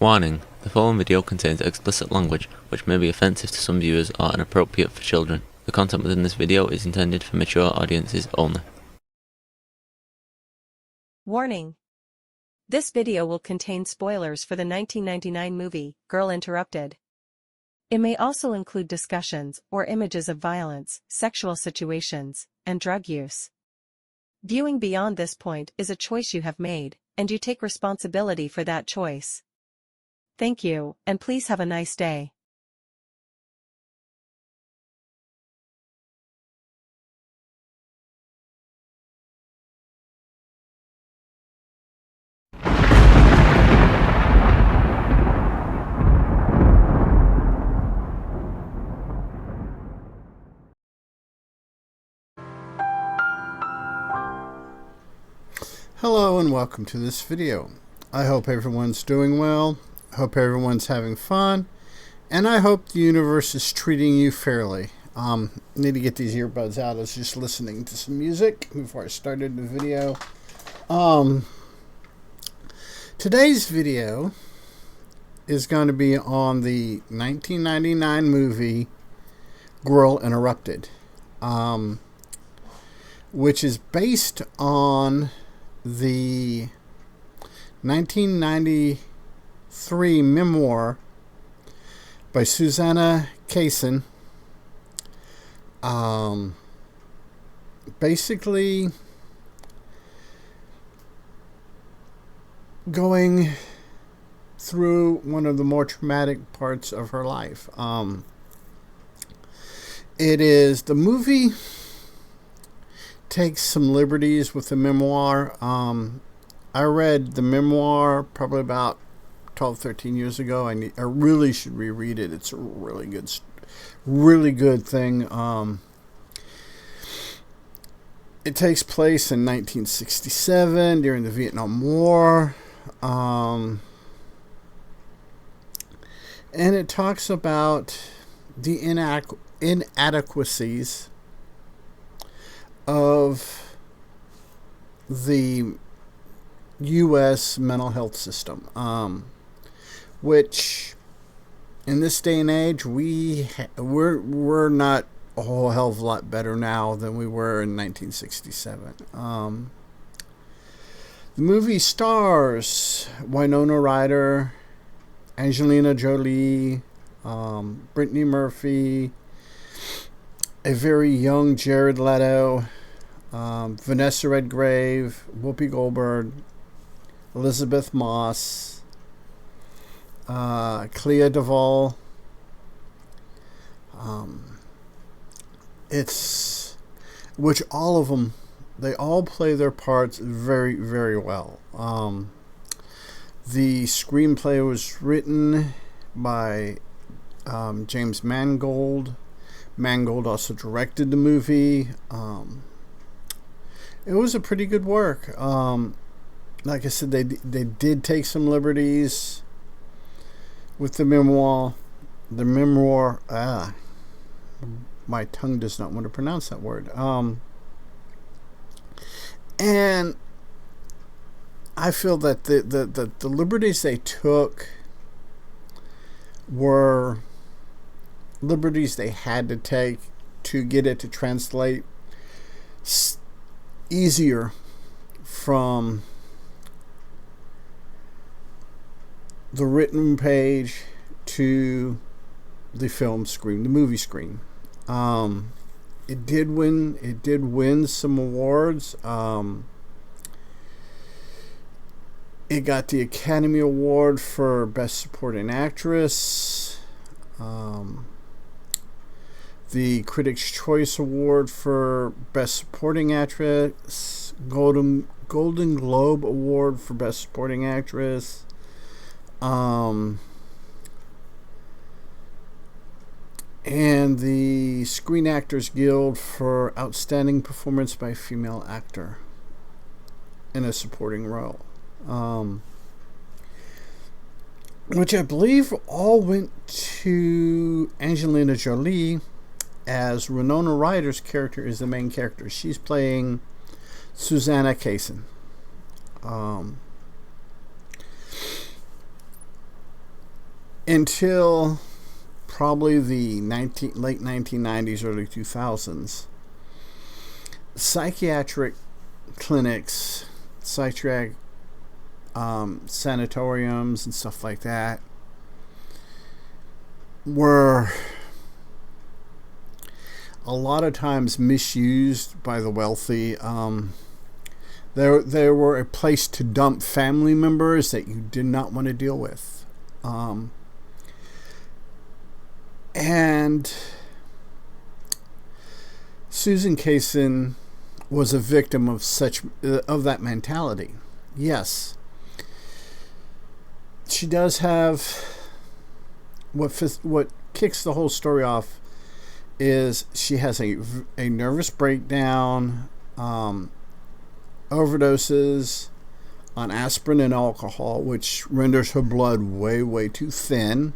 Warning: the following video contains explicit language which may be offensive to some viewers or inappropriate for children. The content within this video is intended for mature audiences only. Warning: this video will contain spoilers for the 1999 movie, Girl Interrupted. It may also include discussions or images of violence, sexual situations, and drug use. Viewing beyond this point is a choice you have made, and you take responsibility for that choice. Thank you, and please have a nice day. Hello and welcome to this video. I hope everyone's doing well, hope everyone's having fun, and I hope the universe is treating you fairly. Need to get these earbuds out. I was just listening to some music before I started the video. Today's video is going to be on the 1999 movie Girl Interrupted, which is based on the 1993 memoir by Susanna Kaysen. Basically going through one of the more traumatic parts of her life. The movie takes some liberties with the memoir. I read the memoir probably about 12, 13 years ago. I really should reread it. It's a really good thing. It takes place in 1967 during the Vietnam War. And it talks about the inadequacies of the U.S. mental health system, which in this day and age we're not a whole hell of a lot better now than we were in 1967. The movie stars Winona Ryder, Angelina Jolie, Brittany Murphy, a very young Jared Leto, Vanessa Redgrave, Whoopi Goldberg, Elizabeth Moss, Clea Duvall. Which all of them, they all play their parts very, very well. The screenplay was written by James Mangold. Mangold also directed the movie. It was a pretty good work. Like I said, they did take some liberties with the memoir. The memoir, my tongue does not want to pronounce that word. And I feel that the liberties they took were liberties they had to take to get it to translate easier from the written page to the film screen, the movie screen. It did win some awards. It got the Academy Award for Best Supporting Actress, the Critics' Choice Award for Best Supporting Actress, Golden Globe Award for Best Supporting Actress, and the Screen Actors Guild for Outstanding Performance by a Female Actor in a Supporting Role. Which I believe all went to Angelina Jolie, as Winona Ryder's character is the main character. She's playing Susanna Kaysen. until probably the late 1990s, early 2000s, psychiatric clinics, psychiatric sanatoriums and stuff like that were a lot of times misused by the wealthy. They were a place to dump family members that you did not want to deal with. And Susan Kaysen was a victim of that mentality. Yes, she does have what kicks the whole story off is she has a nervous breakdown, overdoses on aspirin and alcohol, which renders her blood way too thin,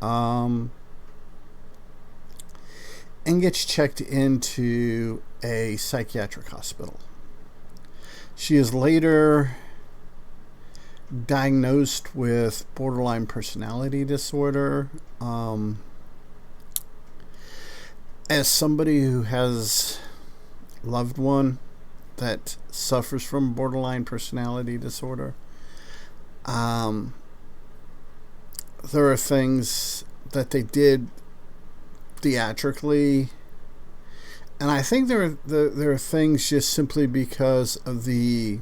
and gets checked into a psychiatric hospital. She is later diagnosed with borderline personality disorder. As somebody who has a loved one that suffers from borderline personality disorder, there are things that they did theatrically, and I think there are things just simply because of the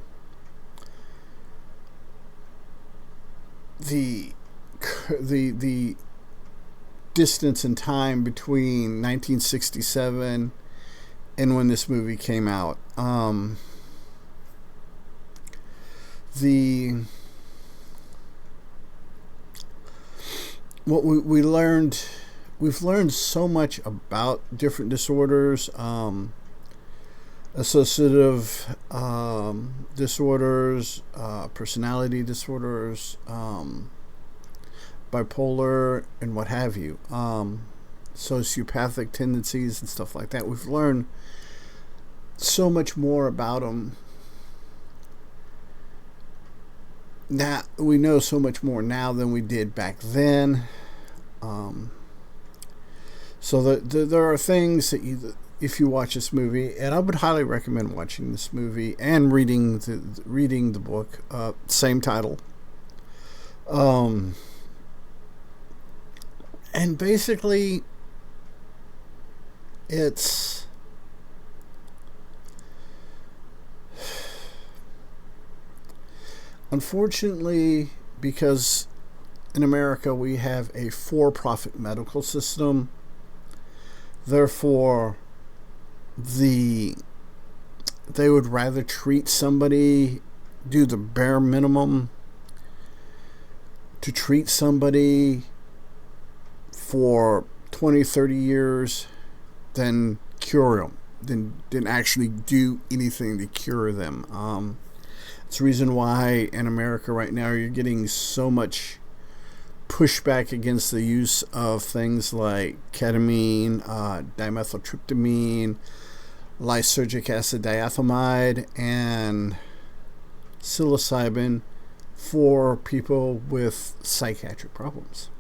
distance in time between 1967 and when this movie came out. What we've learned so much about different disorders, associative disorders, personality disorders, bipolar, and what have you, sociopathic tendencies and stuff like that. We've learned so much more about them. Now we know so much more now than we did back then. So there are things that if you watch this movie, and I would highly recommend watching this movie and reading the book, same title. And basically, it's unfortunately, because in America we have a for-profit medical system, therefore they would rather treat somebody, do the bare minimum to treat somebody for 20, 30 years than cure them, than actually do anything to cure them. It's the reason why in America right now you're getting so much pushback against the use of things like ketamine, dimethyltryptamine, lysergic acid diethylmide, and psilocybin for people with psychiatric problems,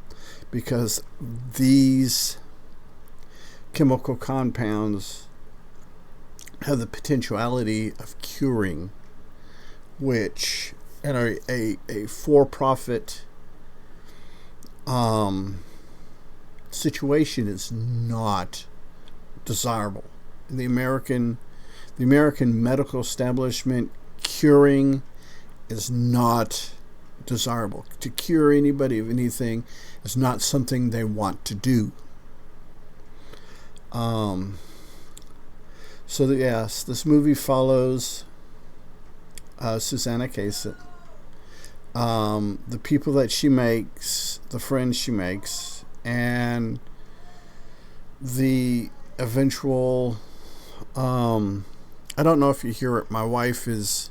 because these chemical compounds have the potentiality of curing, which in a for-profit situation is not desirable. In the American medical establishment, curing is not desirable. To cure anybody of anything is not something they want to do. So yes, this movie follows Susanna Kaysen, the people that she makes, the friends she makes, and the eventual, I don't know if you hear it, my wife is,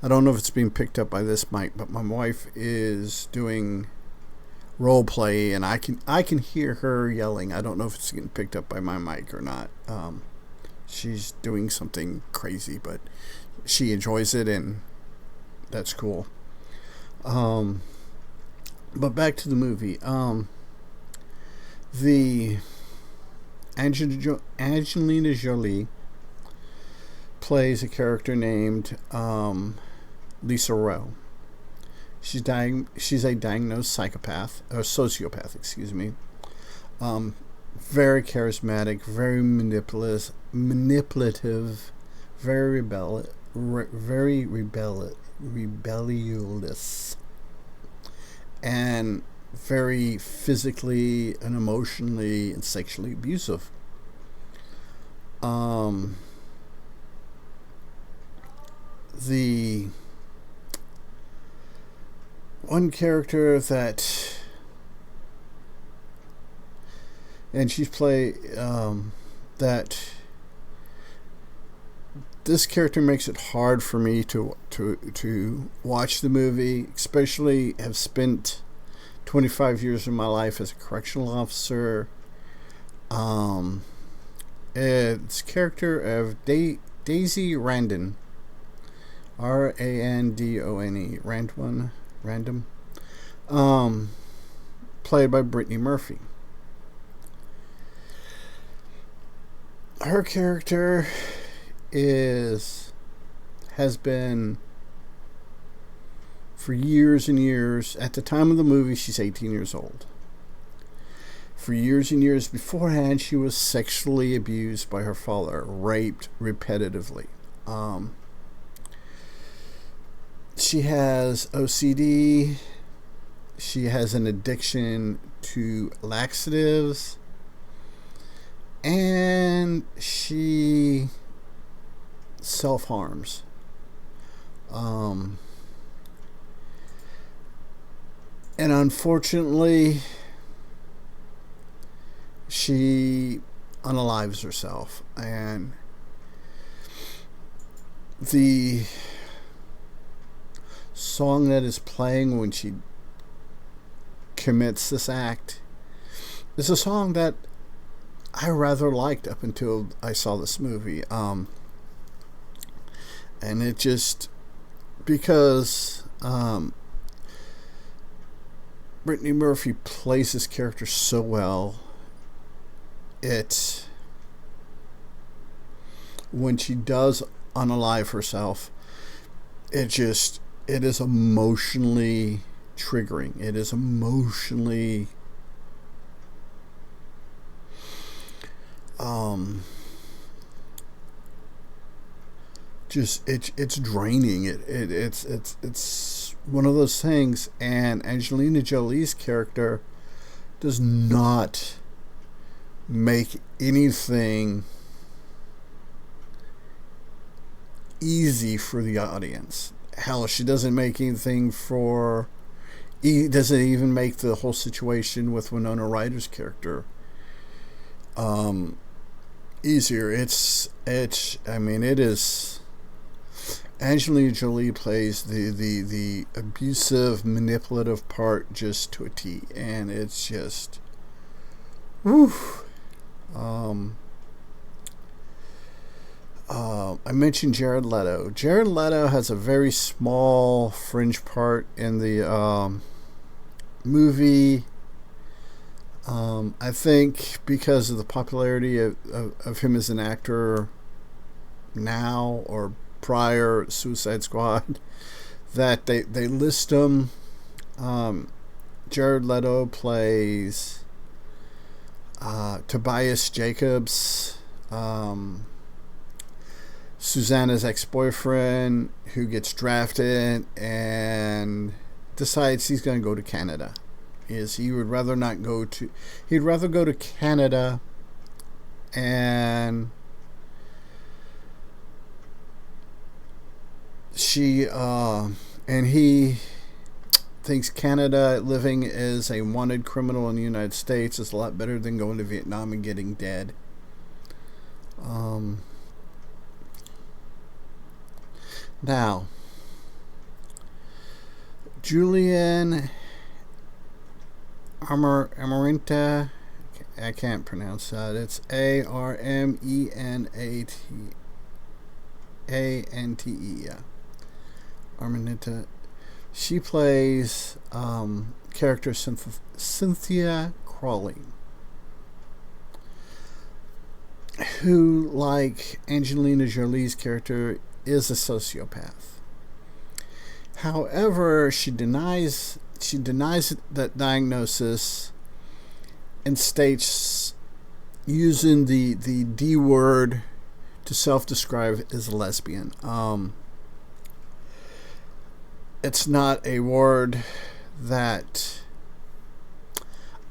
I don't know if it's being picked up by this mic, but my wife is doing role play, and I can hear her yelling. I don't know if it's getting picked up by my mic or not. She's doing something crazy, but she enjoys it, and that's cool. But back to the movie. The Angelina Jolie plays a character named Lisa Rowe. She's a diagnosed psychopath, or sociopath, excuse me. Very charismatic, very manipulative, very rebellious, and very physically and emotionally and sexually abusive. The one character that, and she's that this character makes it hard for me to watch the movie, especially have spent 25 years of my life as a correctional officer. It's character of Daisy Randon, Randone, Random, played by Brittany Murphy. Her character has been, for years and years, at the time of the movie, she's 18 years old. For years and years beforehand, she was sexually abused by her father, raped repetitively. She has OCD. She has an addiction to laxatives. And she self-harms. And unfortunately, she unalives herself. And the song that is playing when she commits this act is a song that I rather liked up until I saw this movie. And it just, because Brittany Murphy plays this character so well, when she does unalive herself, it is emotionally triggering. It is emotionally it's draining. It's one of those things. And Angelina Jolie's character does not make anything easy for the audience. Hell, she doesn't make anything doesn't even make the whole situation with Winona Ryder's character easier. It is. Angelina Jolie plays the abusive, manipulative part just to a T, and it's just, whew. I mentioned Jared Leto. Jared Leto has a very small fringe part in the movie. I think because of the popularity of him as an actor now or prior Suicide Squad, that they list him. Jared Leto plays Tobias Jacobs, Susanna's ex-boyfriend, who gets drafted and decides he's going to go to Canada. He'd rather go to Canada, and he thinks Canada, living as a wanted criminal in the United States, is a lot better than going to Vietnam and getting dead. Now, Julian Armenta, I can't pronounce that. It's Armenate. Yeah. Armenta. She plays character Cynthia Crawley, who, like Angelina Jolie's character, is a sociopath. However, she denies that diagnosis and states, using the D word to self-describe as a lesbian. It's not a word that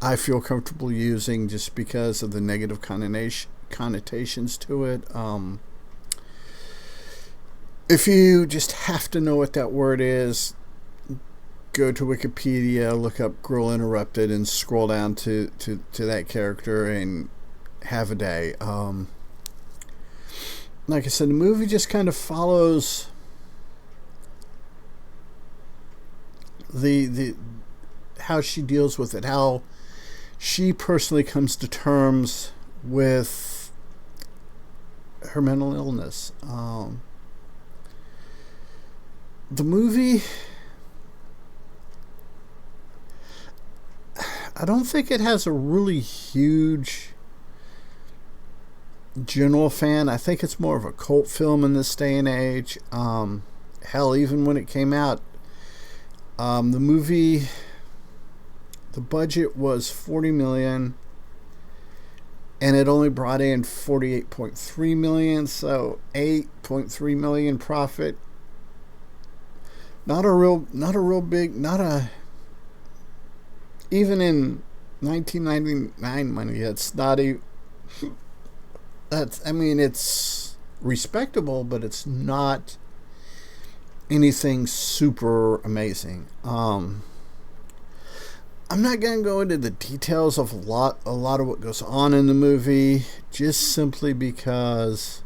I feel comfortable using just because of the negative connotations to it. If you just have to know what that word is, go to Wikipedia, look up Girl Interrupted, and scroll down to that character and have a day. Like I said, the movie just kind of follows the how she deals with it, how she personally comes to terms with her mental illness. The movie, I don't think it has a really huge general fan. I think it's more of a cult film in this day and age. Hell, even when it came out, the movie, the budget was $40 million, and it only brought in $48.3 million, so $8.3 million profit. Not a real big, even in 1999 money, it's not a, it's respectable, but it's not anything super amazing. I'm not going to go into the details of a lot of what goes on in the movie, just simply because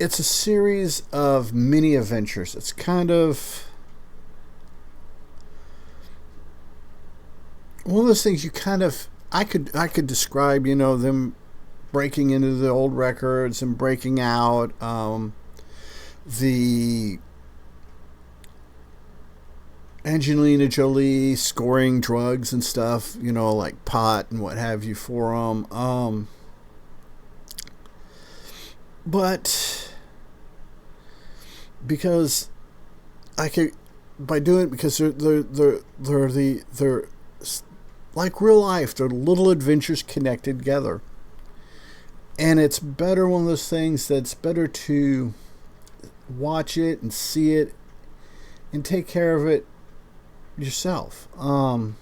it's a series of mini adventures. It's kind of one of those things you kind of, I could describe, them breaking into the old records and breaking out, the Angelina Jolie scoring drugs and stuff, like pot and what have you for them. But because because they're like real life, they're little adventures connected together, and it's better, one of those things that's better to watch it and see it and take care of it yourself. I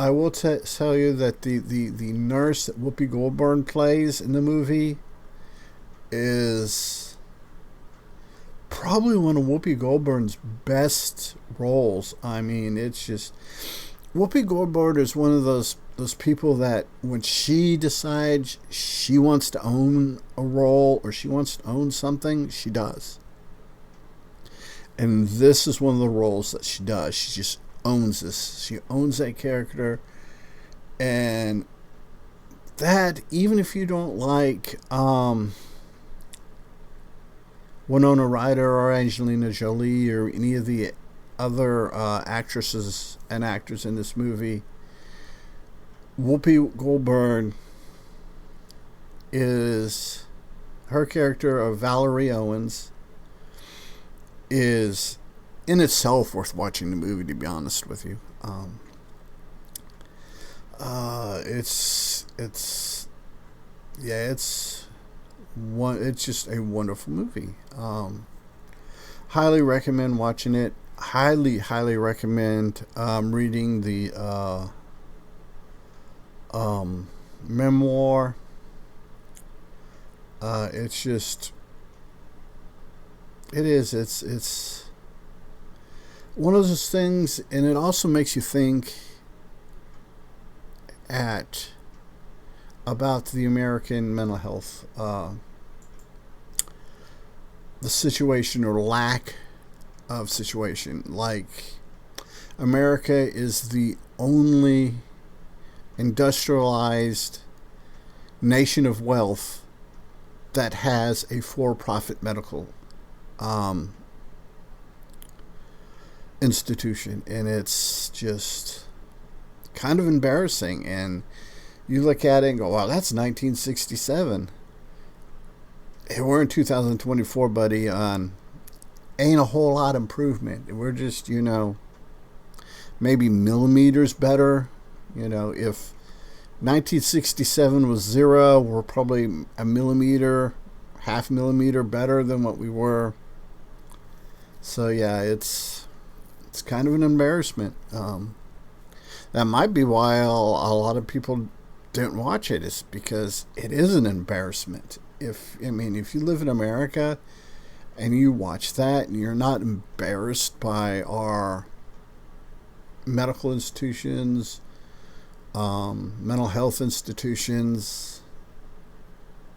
will tell you that the nurse that Whoopi Goldberg plays in the movie is probably one of Whoopi Goldberg's best roles. It's just, Whoopi Goldberg is one of those people that when she decides she wants to own a role or she wants to own something, she does. And this is one of the roles that she does. She just owns this. She owns that character. And that, even if you don't like Winona Ryder or Angelina Jolie or any of the other actresses and actors in this movie, Whoopi Goldberg is, her character of Valerie Owens is in itself worth watching the movie, to be honest with you. It's just a wonderful movie. Highly recommend watching it. Highly recommend reading the memoir. It's one of those things, and it also makes you think about the American mental health, the situation or lack of situation. Like, America is the only industrialized nation of wealth that has a for-profit medical institution, and it's just kind of embarrassing. And you look at it and go, wow, that's 1967. And we're in 2024, buddy. Ain't a whole lot of improvement. We're just, maybe millimeters better. If 1967 was 0, we're probably a millimeter, half millimeter better than what we were. So yeah, it's kind of an embarrassment. That might be why a lot of people don't watch it, is because it is an embarrassment. If you live in America and you watch that and you're not embarrassed by our medical institutions, mental health institutions,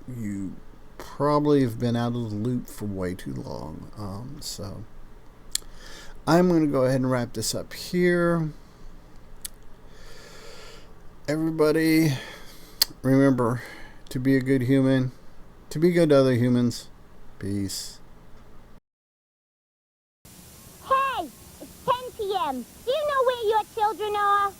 you probably have been out of the loop for way too long. So I'm going to go ahead and wrap this up here. Everybody, remember to be a good human, to be good to other humans. Peace. Hey, it's 10 p.m. Do you know where your children are?